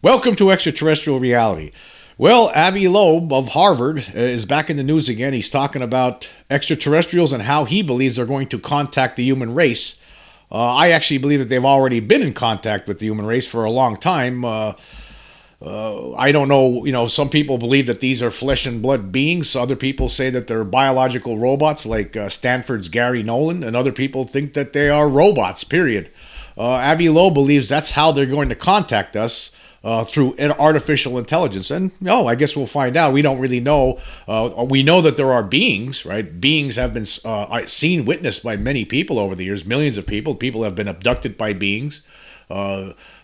Welcome to Extraterrestrial Reality. Well, Avi Loeb of Harvard is back in the news again. He's talking about extraterrestrials and how he believes they're going to contact the human race. I actually believe that they've already been in contact with the human race for a long time. I don't know, some people believe that these are flesh and blood beings. Other people say that they're biological robots like Stanford's Gary Nolan, and other people think that they are robots, period. Avi Loeb believes that's how they're going to contact us. Through artificial intelligence. And I guess we'll find out. We don't really know. We know that there are beings, right? Beings have been seen, witnessed by many people over the years, millions of people. People have been abducted by beings.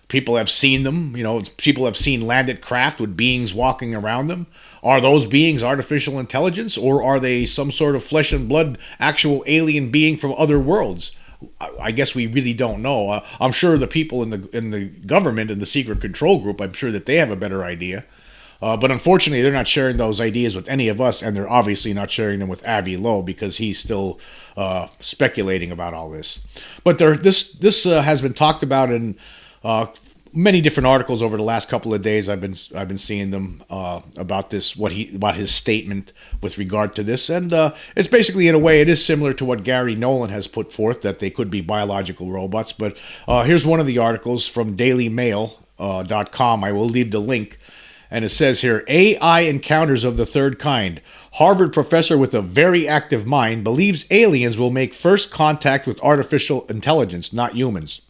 People have seen them. People have seen landed craft with beings walking around them. Are those beings artificial intelligence, or are they some sort of flesh and blood, actual alien being from other worlds? I guess we really don't know. I'm sure the people in the government and the secret control group, I'm sure that they have a better idea. But unfortunately, they're not sharing those ideas with any of us, and they're obviously not sharing them with Avi Loeb because he's still speculating about all this. But this has been talked about in many different articles over the last couple of days. I've been seeing them about this, about his statement with regard to this, and it's basically, in a way, it is similar to what Gary Nolan has put forth, that they could be biological robots. But here's one of the articles from DailyMail.com. I will leave the link, and it says here: AI encounters of the third kind. Harvard professor with a very active mind believes aliens will make first contact with artificial intelligence, not humans.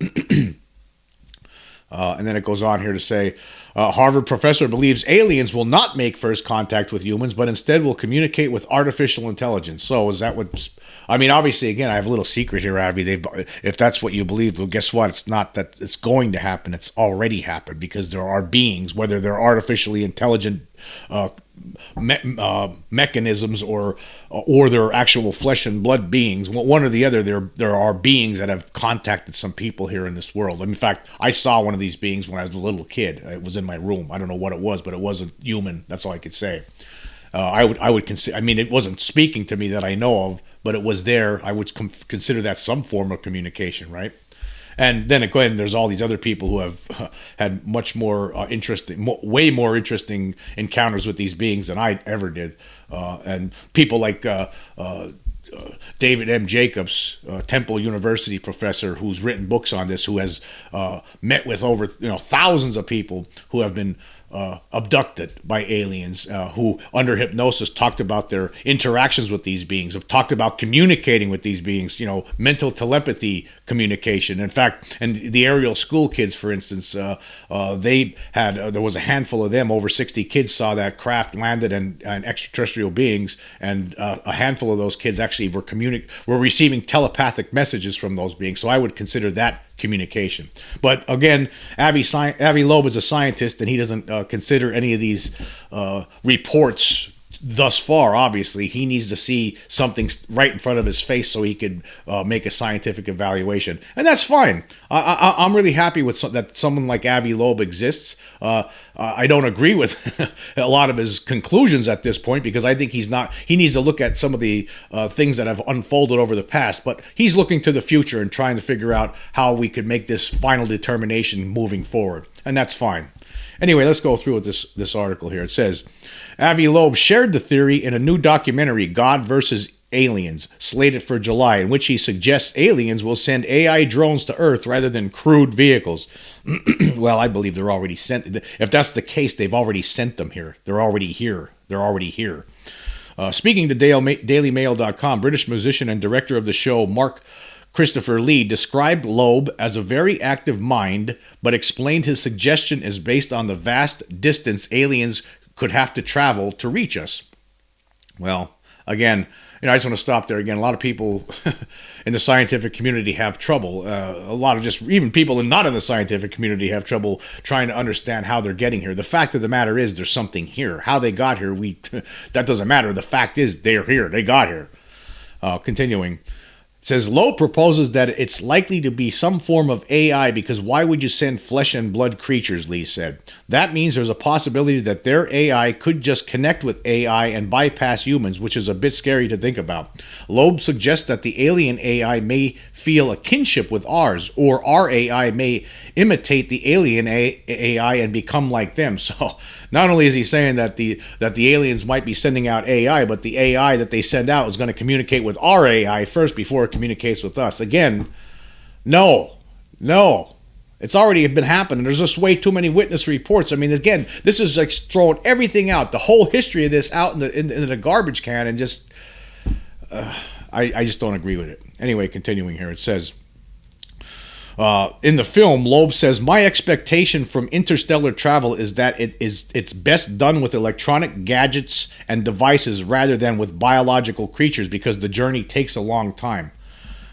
And then it goes on here to say, Harvard professor believes aliens will not make first contact with humans, but instead will communicate with artificial intelligence. So is that what... I mean, obviously, again, I have a little secret here, Avi. If that's what you believe, well, guess what? It's not that it's going to happen. It's already happened, because there are beings, whether they're artificially intelligent mechanisms or they're actual flesh and blood beings, one or the other. There are beings that have contacted some people here in this world. In fact, I saw one of these beings when I was a little kid. It was in my room. I don't know what it was, but it wasn't human. That's all I could say. I would consider. I mean, it wasn't speaking to me that I know of, but it was there. I would consider that some form of communication, right? And then again, there's all these other people who have had much more way more interesting encounters with these beings than I ever did. And people like David M. Jacobs, Temple University professor, who's written books on this, who has met with over thousands of people who have been abducted by aliens, who under hypnosis talked about their interactions with these beings, have talked about communicating with these beings, mental telepathy communication. In fact, and the Ariel school kids, for instance, they had, there was a handful of them, over 60 kids saw that craft landed and extraterrestrial beings, and a handful of those kids actually were receiving telepathic messages from those beings. So I would consider that communication. But again, Avi Loeb is a scientist, and he doesn't consider any of these reports thus far. Obviously, he needs to see something right in front of his face so he could make a scientific evaluation, and that's fine. I'm really happy with that someone like Avi Loeb exists. I don't agree with a lot of his conclusions at this point, because I think he needs to look at some of the things that have unfolded over the past, but he's looking to the future and trying to figure out how we could make this final determination moving forward, and that's fine. Anyway, let's go through with this article here. It says, Avi Loeb shared the theory in a new documentary, God versus Aliens, slated for July, in which he suggests aliens will send AI drones to Earth rather than crewed vehicles. Well, I believe they're already sent. If that's the case, they've already sent them here. They're already here. Speaking to DailyMail.com, British musician and director of the show, Mark Christopher Lee, described Loeb as a very active mind, but explained his suggestion is based on the vast distance aliens could have to travel to reach us. Well, again, I just want to stop there again. A lot of people in the scientific community have trouble. A lot of just even people not in the scientific community have trouble trying to understand how they're getting here. The fact of the matter is there's something here. How they got here, that doesn't matter. The fact is they're here. They got here. Continuing. says Loeb proposes that it's likely to be some form of AI because why would you send flesh and blood creatures, Lee said. That means there's a possibility that their AI could just connect with AI and bypass humans, which is a bit scary to think about. Loeb suggests that the alien AI may feel a kinship with ours, or our AI may imitate the alien AI and become like them. So not only is he saying that the aliens might be sending out AI, but the AI that they send out is going to communicate with our AI first before it communicates with us. Again, no. It's already been happening. There's just way too many witness reports. I mean, again, this is like throwing everything out, the whole history of this out in the garbage can, and just I just don't agree with it. Anyway, continuing here, it says, in the film, Loeb says, my expectation from interstellar travel is that it's best done with electronic gadgets and devices rather than with biological creatures because the journey takes a long time.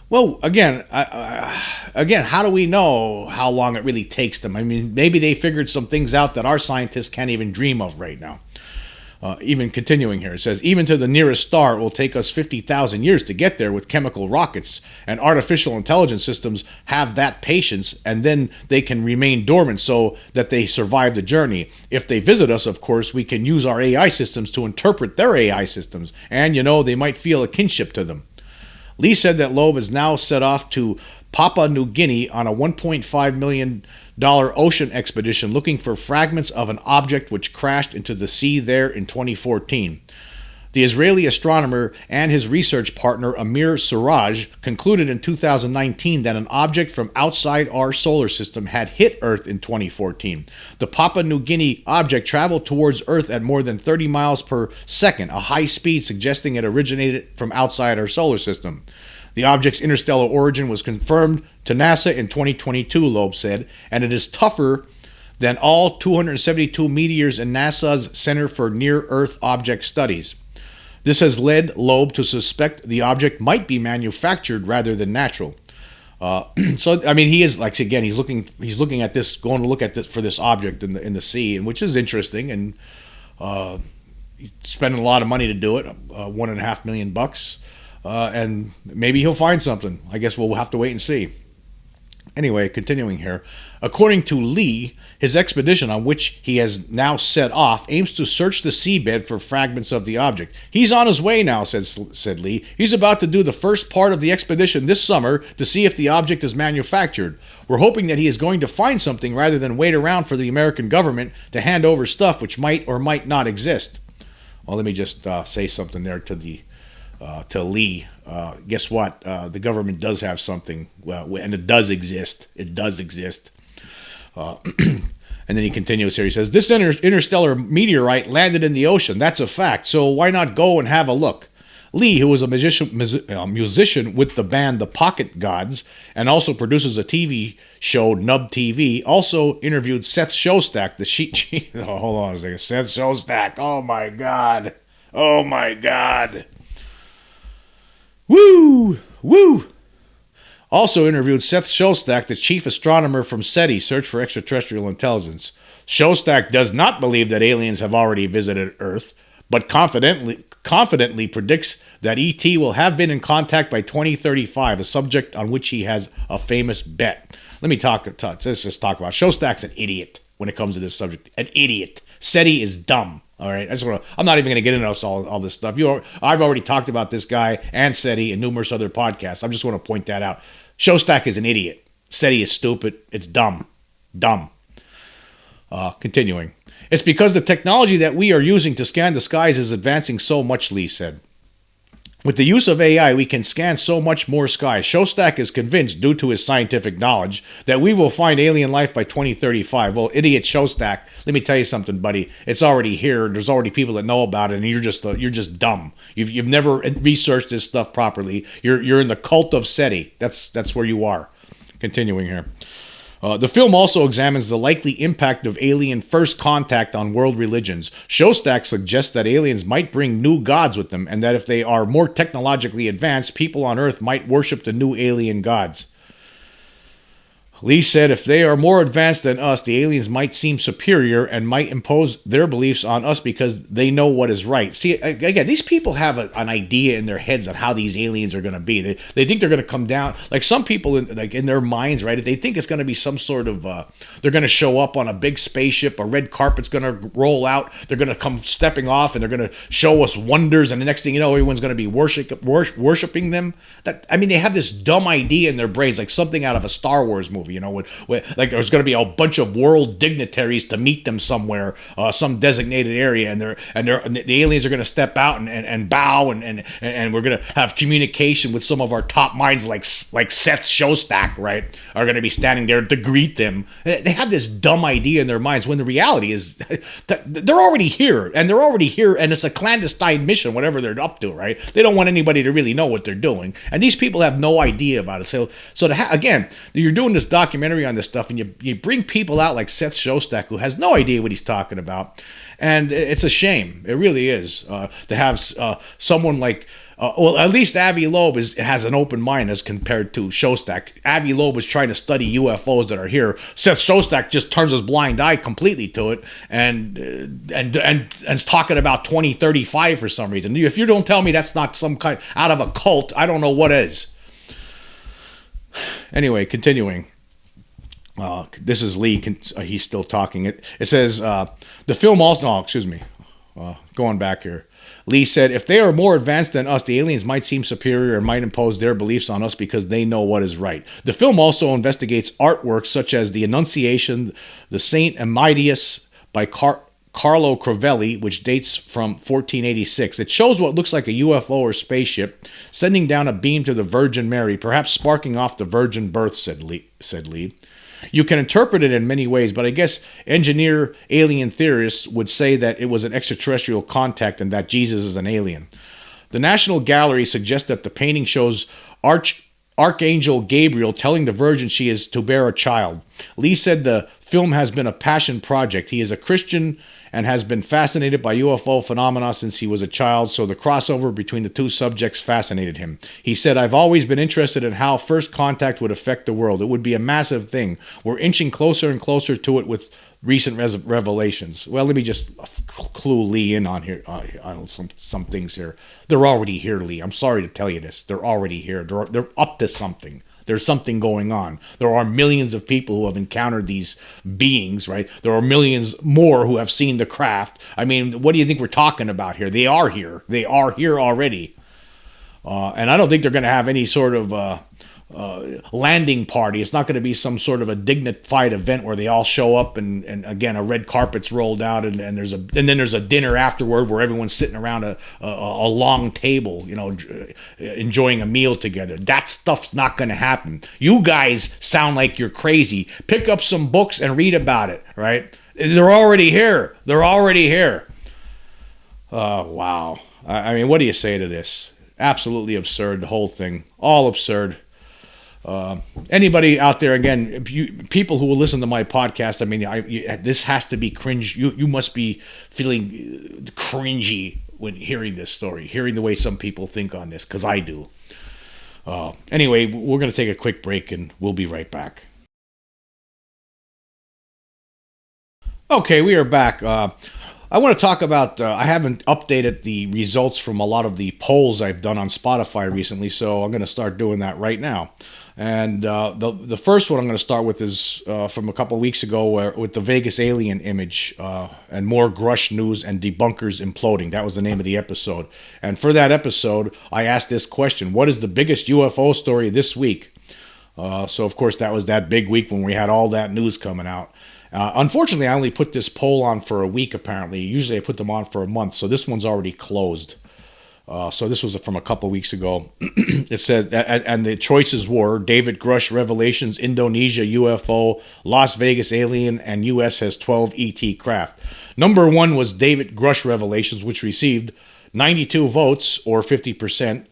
Well, again, how do we know how long it really takes them? I mean, maybe they figured some things out that our scientists can't even dream of right now. Even continuing here, it says, even to the nearest star, it will take us 50,000 years to get there with chemical rockets, and artificial intelligence systems have that patience, and then they can remain dormant so that they survive the journey. If they visit us, of course, we can use our AI systems to interpret their AI systems, and, they might feel a kinship to them. Lee said that Loeb is now set off to Papua New Guinea on a $1.5 million ocean expedition looking for fragments of an object which crashed into the sea there in 2014. The Israeli astronomer and his research partner Amir Suraj concluded in 2019 that an object from outside our solar system had hit Earth in 2014. The Papua New Guinea object traveled towards Earth at more than 30 miles per second, a high speed suggesting it originated from outside our solar system. The object's interstellar origin was confirmed to NASA in 2022, Loeb said, and it is tougher than all 272 meteors in NASA's Center for Near-Earth Object Studies. This has led Loeb to suspect the object might be manufactured rather than natural. So, I mean, he is, like, again, he's looking at this, going to look at this for this object in the sea, and which is interesting, and he's spending a lot of money to do it, $1.5 million, and maybe he'll find something. I guess we'll have to wait and see. Anyway, continuing here. According to Lee, his expedition on which he has now set off aims to search the seabed for fragments of the object. He's on his way now, said Lee. He's about to do the first part of the expedition this summer to see if the object is manufactured. We're hoping that he is going to find something rather than wait around for the American government to hand over stuff which might or might not exist. Well, let me just say something there to Lee. Guess what? The government does have something, and it does exist. It does exist. And then he continues here. He says, this interstellar meteorite landed in the ocean. That's a fact. So why not go and have a look? Lee, who is a musician with the band The Pocket Gods and also produces a TV show, Nub TV, also interviewed Seth Shostak, hold on a second. Seth Shostak. Oh, my God. Oh, my God. Woo! Also interviewed Seth Shostak, the chief astronomer from SETI, Search for Extraterrestrial Intelligence. Shostak does not believe that aliens have already visited Earth, but confidently predicts that ET will have been in contact by 2035, a subject on which he has a famous bet. Let's just talk about Shostak's an idiot when it comes to this subject. An idiot. SETI is dumb. All right, I'm not even going to get into all this stuff. I've already talked about this guy and SETI and numerous other podcasts. I'm just going to point that out. Shostak is an idiot. SETI is stupid. It's dumb. Continuing. It's because the technology that we are using to scan the skies is advancing so much, Lee said. With the use of AI, we can scan so much more skies. Shostak is convinced, due to his scientific knowledge, that we will find alien life by 2035. Well, idiot Shostak, let me tell you something, buddy. It's already here. There's already people that know about it, and you're just dumb. You've never researched this stuff properly. You're in the cult of SETI. That's where you are. Continuing here. The film also examines the likely impact of alien first contact on world religions. Shostak suggests that aliens might bring new gods with them, and that if they are more technologically advanced, people on Earth might worship the new alien gods. Lee said, if they are more advanced than us, the aliens might seem superior and might impose their beliefs on us because they know what is right. See, again, these people have an idea in their heads on how these aliens are going to be. They think they're going to come down. Like some people, in their minds, right? They think it's going to be some sort of, they're going to show up on a big spaceship, a red carpet's going to roll out, they're going to come stepping off, and they're going to show us wonders, and the next thing you know, everyone's going to be worshiping them. They have this dumb idea in their brains, like something out of a Star Wars movie. Like there's going to be a bunch of world dignitaries to meet them somewhere, some designated area, and the aliens are going to step out and bow, and we're going to have communication with some of our top minds, like Seth Shostak, right? Are going to be standing there to greet them. They have this dumb idea in their minds when the reality is that they're already here, and it's a clandestine mission, whatever they're up to, right? They don't want anybody to really know what they're doing, and these people have no idea about it. So again, you're doing this documentary on this stuff, and you bring people out like Seth Shostak, who has no idea what he's talking about, and it's a shame. It really is to have someone like. At least Avi Loeb has an open mind as compared to Shostak. Avi Loeb is trying to study UFOs that are here. Seth Shostak just turns his blind eye completely to it and is talking about 2035 for some reason. If you don't tell me that's not some kind out of a cult, I don't know what is. Anyway, continuing. This is Lee. He's still talking. It says the film also. No, excuse me. Going back here. Lee said, if they are more advanced than us, the aliens might seem superior and might impose their beliefs on us because they know what is right. The film also investigates artworks such as the Annunciation, the Saint Amidius by Carlo Crovelli, which dates from 1486. It shows what looks like a UFO or spaceship sending down a beam to the Virgin Mary, perhaps sparking off the virgin birth, said Lee. You can interpret it in many ways, but I guess engineer alien theorists would say that it was an extraterrestrial contact and that Jesus is an alien. The National Gallery suggests that the painting shows Archangel Gabriel telling the Virgin she is to bear a child. Lee said the film has been a passion project. He is a Christian and has been fascinated by UFO phenomena since he was a child, so the crossover between the two subjects fascinated him. He said, I've always been interested in how first contact would affect the world. It would be a massive thing. We're inching closer and closer to it with recent revelations. Well, let me just clue Lee in on here on some things here. They're already here, Lee. I'm sorry to tell you this. They're already here. They're up to something. There's something going on. There are millions of people who have encountered these beings, right? There are millions more who have seen the craft. I mean, what do you think we're talking about here? They are here. They are here already. And I don't think they're going to have any sort of landing party. It's not going to be some sort of a dignified event where they all show up and again a red carpet's rolled out and then there's a dinner afterward where everyone's sitting around a long table, enjoying a meal together. That stuff's not going to happen. You guys sound like you're crazy. Pick up some books and read about it, right? They're already here. They're already here. Wow. I mean, what do you say to this? Absolutely absurd, the whole thing. All absurd. Anybody out there, again, people who will listen to my podcast, I mean, this has to be cringe. You must be feeling cringy when hearing this story, hearing the way some people think on this, because I do. Anyway, we're going to take a quick break and we'll be right back. Okay, we are back. I want to talk about, I haven't updated the results from a lot of the polls I've done on Spotify recently, so I'm going to start doing that right now. And the first one I'm going to start with is from a couple of weeks ago with the Vegas alien image and more Grush news and debunkers imploding. That was the name of the episode. And for that episode, I asked this question: what is the biggest UFO story this week? So, of course, that was that big week when we had all that news coming out. Unfortunately, I only put this poll on for a week, apparently. Usually I put them on for a month, so this one's already closed. So this was from a couple weeks ago. It said, and the choices were David Grush Revelations, Indonesia UFO, Las Vegas Alien, and U.S. has 12 ET craft. Number one was David Grush Revelations, which received 92 votes, or 50%.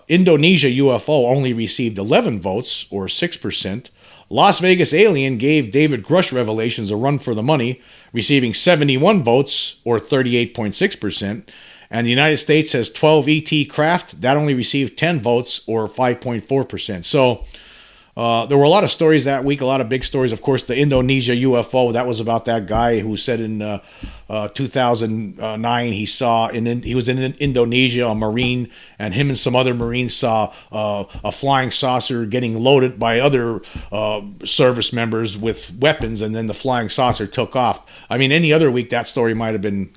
Indonesia UFO only received 11 votes, or 6%. Las Vegas Alien gave David Grush Revelations a run for the money, receiving 71 votes, or 38.6%. And the United States has 12 ET craft. That only received 10 votes, or 5.4%. So There were a lot of stories that week, a lot of big stories. Of course, the Indonesia UFO, that was about that guy who said in 2009 he was in Indonesia, a Marine, and him and some other Marines saw a flying saucer getting loaded by other service members with weapons, and then the flying saucer took off. I mean, any other week that story might have been,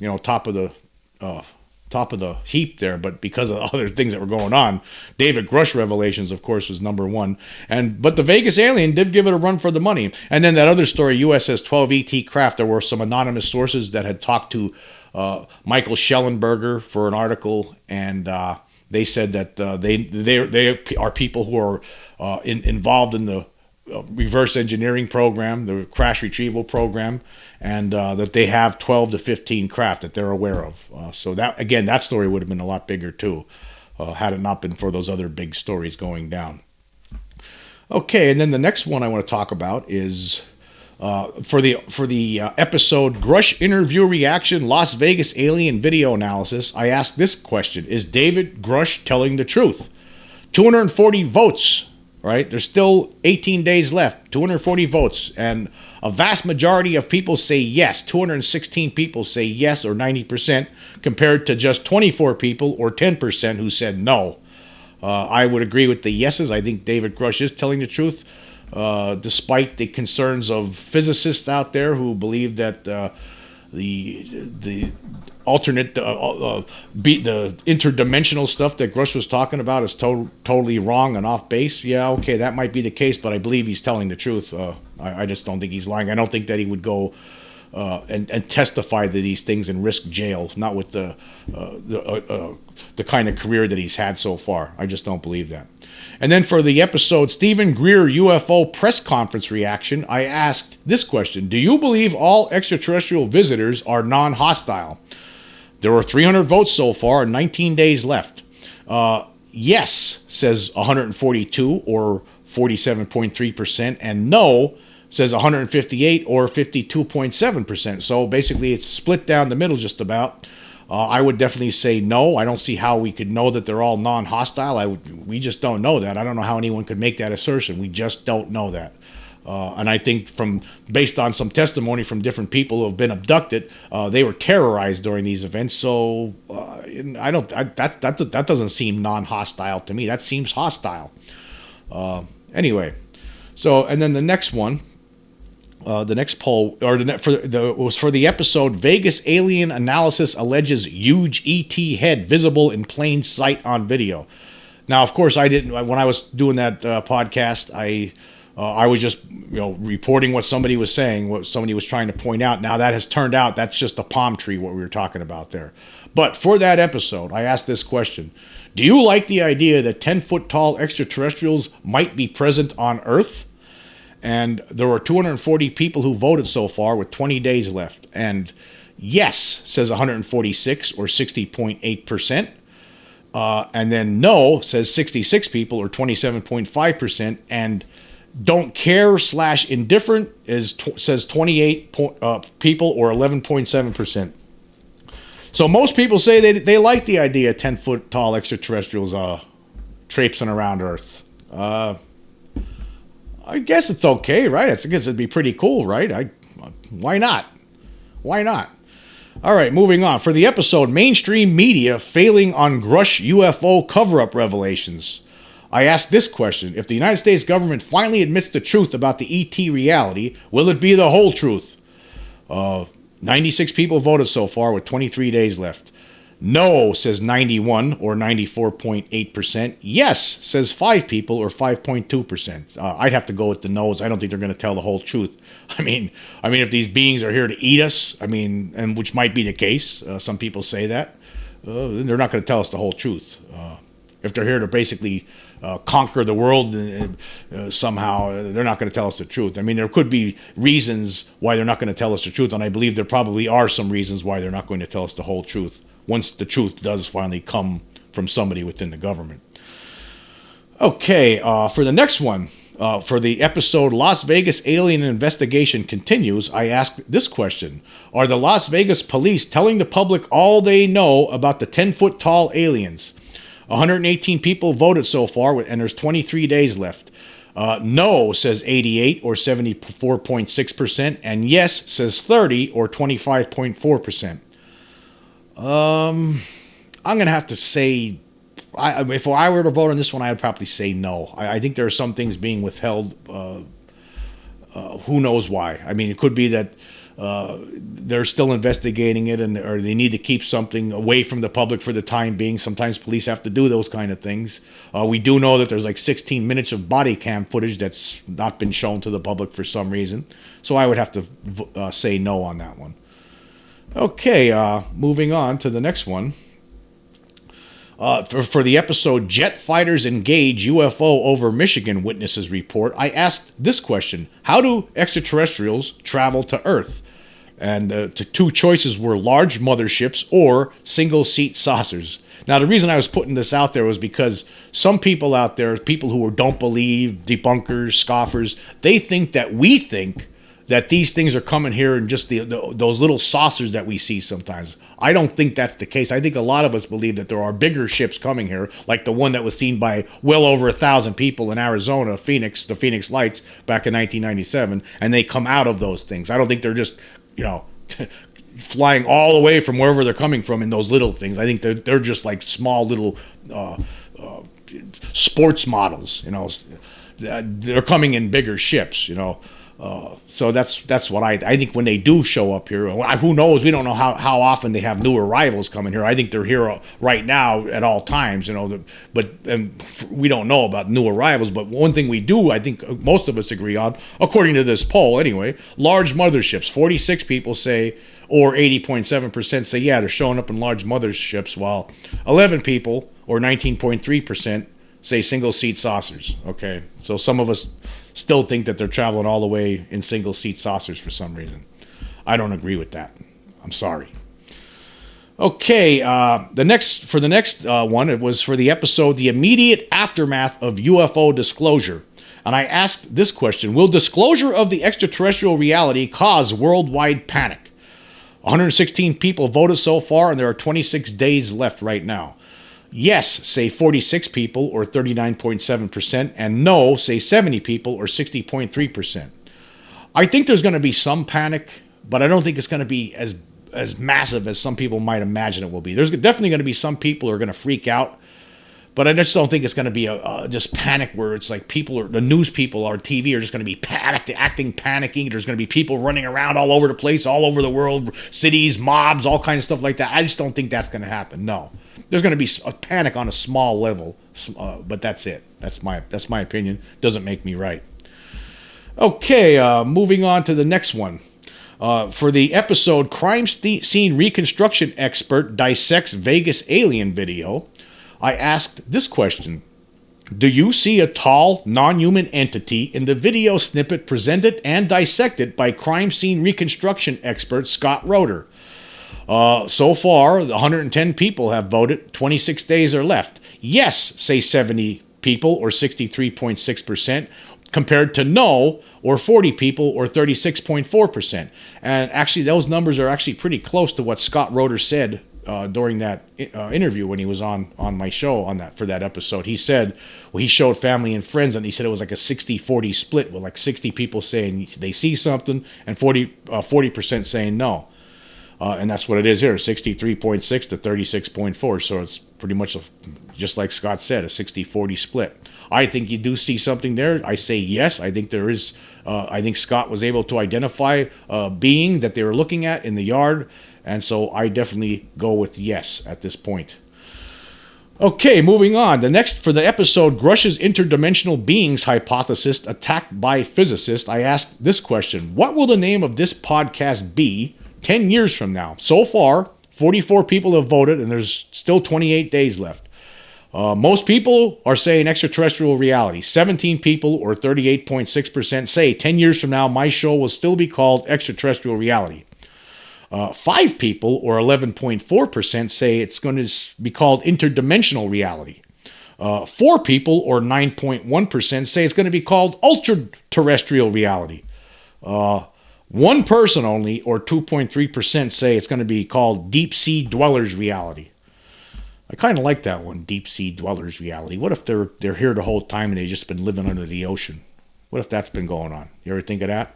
top of the heap there, but because of other things that were going on, David Grush revelations, of course, was number one. But the Vegas alien did give it a run for the money. And then that other story, USS 12 ET craft, there were some anonymous sources that had talked to Michael Schellenberger for an article, and they said that they are people who are involved in the reverse engineering program, the crash retrieval program, and that they have 12 to 15 craft that they're aware of. So that story would have been a lot bigger too, had it not been for those other big stories going down. Okay, and then the next one I want to talk about is for the episode Grush Interview Reaction Las Vegas Alien Video Analysis. I asked this question: is David Grush telling the truth? 240 votes. Right? There's still 18 days left, 240 votes, and a vast majority of people say yes. 216 people say yes, or 90%, compared to just 24 people, or 10%, who said no. I would agree with the yeses. I think David Grush is telling the truth, despite the concerns of physicists out there who believe that the alternate, the interdimensional stuff that Grush was talking about is totally wrong and off base. Yeah, okay, that might be the case, but I believe he's telling the truth. I just don't think he's lying. I don't think that he would go and testify to these things and risk jail, not with the kind of career that he's had so far. I just don't believe that. And then for the episode Stephen Greer UFO press conference reaction, I asked this question: do you believe all extraterrestrial visitors are non-hostile? There were 300 votes so far and 19 days left. Yes, says 142, or 47.3%, and no, says 158, or 52.7%. So basically it's split down the middle just about. I would definitely say no. I don't see how we could know that they're all non-hostile. We just don't know that. I don't know how anyone could make that assertion. We just don't know that. And I think based on some testimony from different people who have been abducted, they were terrorized during these events. So that doesn't seem non-hostile to me. That seems hostile. Anyway, so and then the next one. The next poll, was for the episode Vegas Alien Analysis Alleges Huge ET Head Visible in Plain Sight on Video. Now, of course, I didn't. When I was doing that podcast, I was just reporting what somebody was saying, what somebody was trying to point out. Now that has turned out that's just a palm tree, what we were talking about there. But for that episode, I asked this question: do you like the idea that 10-foot tall extraterrestrials might be present on Earth? And there were 240 people who voted so far with 20 days left. And yes, says 146, or 60.8%. And then no, says 66 people, or 27.5%. And don't care / indifferent says 28 people, or 11.7%. So most people say they like the idea of 10-foot tall extraterrestrials traipsing around Earth. I guess it's okay, right? I guess it'd be pretty cool, right? Why not? Why not? All right, moving on. For the episode Mainstream Media Failing on Grush UFO Cover-Up Revelations, I asked this question: if the United States government finally admits the truth about the ET reality, will it be the whole truth? 96 people voted so far with 23 days left. No, says 91, or 94.8%. Yes, says 5 people, or 5.2%. I'd have to go with the no's. I don't think they're going to tell the whole truth. I mean, if these beings are here to eat us, and which might be the case, some people say that, they're not going to tell us the whole truth. If they're here to basically conquer the world somehow, they're not going to tell us the truth. I mean, there could be reasons why they're not going to tell us the truth, and I believe there probably are some reasons why they're not going to tell us the whole truth, once the truth does finally come from somebody within the government. Okay, for the next one, for the episode Las Vegas Alien Investigation Continues, I asked this question: are the Las Vegas police telling the public all they know about the 10-foot tall aliens? 118 people voted so far, and there's 23 days left. No says 88 or 74.6%, and yes says 30 or 25.4%. I'm going to have to say, if I were to vote on this one, I would probably say no. I think there are some things being withheld. Who knows why? I mean, it could be that they're still investigating it, or they need to keep something away from the public for the time being. Sometimes police have to do those kind of things. We do know that there's like 16 minutes of body cam footage that's not been shown to the public for some reason. So I would have to say no on that one. Okay, moving on to the next one. For the episode Jet Fighters Engage UFO Over Michigan Witnesses Report, I asked this question: how do extraterrestrials travel to Earth? And the two choices were large motherships or single-seat saucers. Now, the reason I was putting this out there was because some people out there, people who don't believe, debunkers, scoffers, they think that we think that these things are coming here in just those little saucers that we see sometimes. I don't think that's the case. I think a lot of us believe that there are bigger ships coming here, like the one that was seen by well over 1,000 people in Arizona, Phoenix, the Phoenix Lights, back in 1997, and they come out of those things. I don't think they're just, flying all the way from wherever they're coming from in those little things. I think they're just like small little sports models, They're coming in bigger ships, So that's what I think when they do show up here. Who knows? We don't know how often they have new arrivals coming here. I think they're here right now at all times, but we don't know about new arrivals. But one thing we do, I think most of us agree on, according to this poll anyway, large motherships. 46 people say, or 80.7% say, yeah, they're showing up in large motherships, while 11 people, or 19.3%, say single-seat saucers. Okay, so some of us still think that they're traveling all the way in single-seat saucers for some reason. I don't agree with that. I'm sorry. Okay, the next one, it was for the episode The Immediate Aftermath of UFO Disclosure. And I asked this question: will disclosure of the extraterrestrial reality cause worldwide panic? 116 people voted so far, and there are 26 days left right now. Yes, say 46 people, or 39.7%, and no, say 70 people, or 60.3%. I think there's going to be some panic, but I don't think it's going to be as massive as some people might imagine it will be. There's definitely going to be some people who are going to freak out, but I just don't think it's going to be just panic where it's like the news people on TV are just going to be panicking. There's going to be people running around all over the place, all over the world, cities, mobs, all kinds of stuff like that. I just don't think that's going to happen. No. There's going to be a panic on a small level, but that's it. That's my opinion. Doesn't make me right. Okay, moving on to the next one. For the episode Crime Scene Reconstruction Expert Dissects Vegas Alien Video, I asked this question: do you see a tall, non-human entity in the video snippet presented and dissected by crime scene reconstruction expert Scott Roeder? So far, 110 people have voted. 26 days are left. Yes, say 70 people, or 63.6%, compared to no, or 40 people, or 36.4%. And actually, those numbers are actually pretty close to what Scott Roeder said during that interview when he was on my show for that episode. He said, he showed family and friends, and he said it was like a 60-40 split, with like 60 people saying they see something and 40% saying no. And that's what it is here, 63.6 to 36.4. So it's pretty much, just like Scott said, a 60-40 split. I think you do see something there. I say yes. I think there is. I think Scott was able to identify a being that they were looking at in the yard. And so I definitely go with yes at this point. Okay, moving on. The next, for the episode Grush's Interdimensional Beings Hypothesis Attacked by Physicists, I asked this question: what will the name of this podcast be 10 years from now? So far, 44 people have voted, and there's still 28 days left. Most people are saying extraterrestrial reality. 17 people, or 38.6%, say 10 years from now, my show will still be called extraterrestrial reality. 5 people, or 11.4%, say it's going to be called interdimensional reality. 4 people, or 9.1%, say it's going to be called ultra-terrestrial reality. 1 person only, or 2.3%, say it's going to be called deep sea dwellers reality. I kind of like that one, deep sea dwellers reality. What if they're here the whole time and they've just been living under the ocean? What if that's been going on? You ever think of that?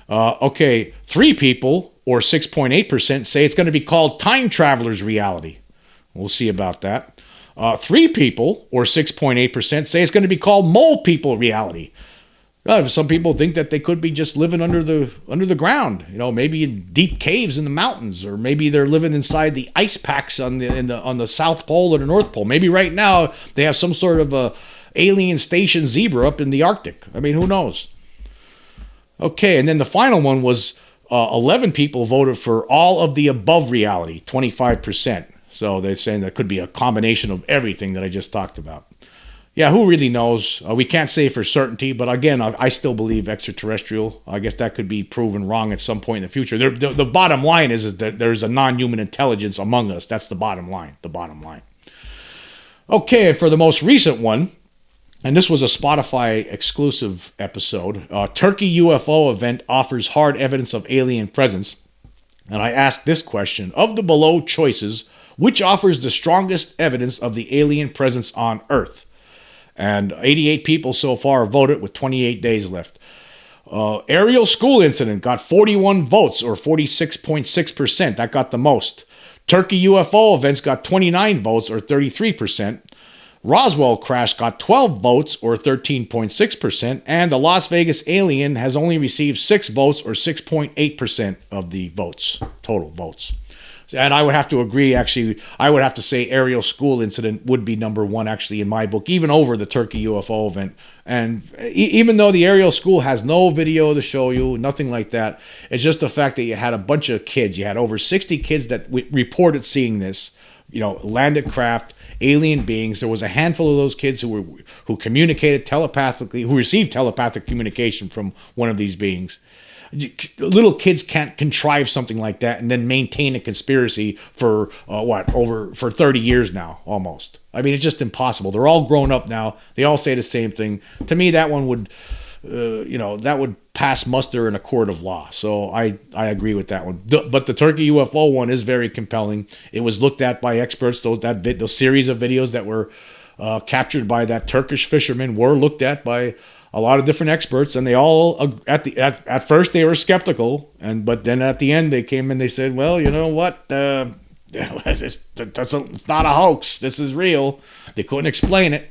Okay, 3 people, or 6.8%, say it's going to be called time travelers' reality. We'll see about that. 3 people, or 6.8%, say it's going to be called mole people reality. Some people think that they could be just living under the ground, maybe in deep caves in the mountains, or maybe they're living inside the ice packs on the South Pole or the North Pole. Maybe right now they have some sort of a alien station zebra up in the Arctic. I mean, who knows? Okay, and then the final one was 11 people voted for all of the above reality, 25%. So they're saying that could be a combination of everything that I just talked about. Yeah, who really knows? We can't say for certainty, but again, I still believe extraterrestrial. I guess that could be proven wrong at some point in the future. The bottom line is that there's a non-human intelligence among us. That's the bottom line. The bottom line. Okay, for the most recent one, and this was a Spotify exclusive episode, Turkey UFO event offers hard evidence of alien presence. And I asked this question: of the below choices, which offers the strongest evidence of the alien presence on Earth? And 88 people so far voted with 28 days left. Aerial school incident got 41 votes, or 46.6%. That got the most. Turkey UFO events got 29 votes, or 33%. Roswell crash got 12 votes, or 13.6%. And the Las Vegas alien has only received 6 votes, or 6.8% of the votes, total votes. And I would have to agree, actually, I would have to say aerial school incident would be number 1, actually, in my book, even over the Turkey UFO event. And even though the aerial school has no video to show you, nothing like that, it's just the fact that you had a bunch of kids. You had over 60 kids that reported seeing this, landed craft, alien beings. There was a handful of those kids who communicated telepathically, who received telepathic communication from one of these beings. Little kids can't contrive something like that and then maintain a conspiracy for 30 years now, almost. I mean, it's just impossible. They're all grown up now. They all say the same thing. To me, that one would, that would pass muster in a court of law. So I agree with that one. But the Turkey UFO one is very compelling. It was looked at by experts. Those series of videos that were captured by that Turkish fisherman were looked at by a lot of different experts, and they all at first they were skeptical, but then at the end they came and they said, well, you know what, it's not a hoax, this is real. They couldn't explain it.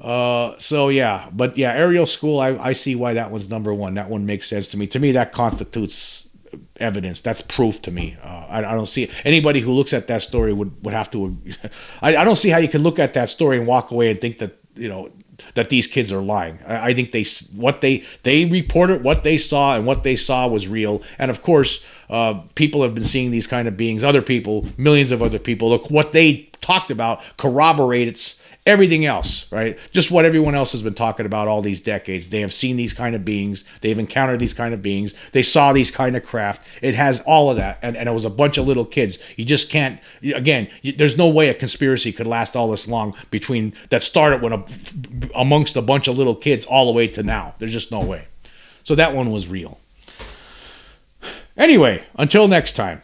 So yeah, but yeah, aerial school, I see why that one's number 1. That one makes sense to me. To me, that constitutes evidence. That's proof to me. I don't see it. Anybody who looks at that story would have to. I don't see how you can look at that story and walk away and think that that these kids are lying. I think they reported what they saw, and what they saw was real. And of course, people have been seeing these kind of beings. Other people, millions of other people, look what they talked about corroborates everything else, right? Just what everyone else has been talking about all these decades. They have seen these kind of beings. They've encountered these kind of beings. They saw these kind of craft. It has all of that. And it was a bunch of little kids. You just can't, again, there's no way a conspiracy could last all this long that started amongst a bunch of little kids all the way to now. There's just no way. So that one was real. Anyway, until next time.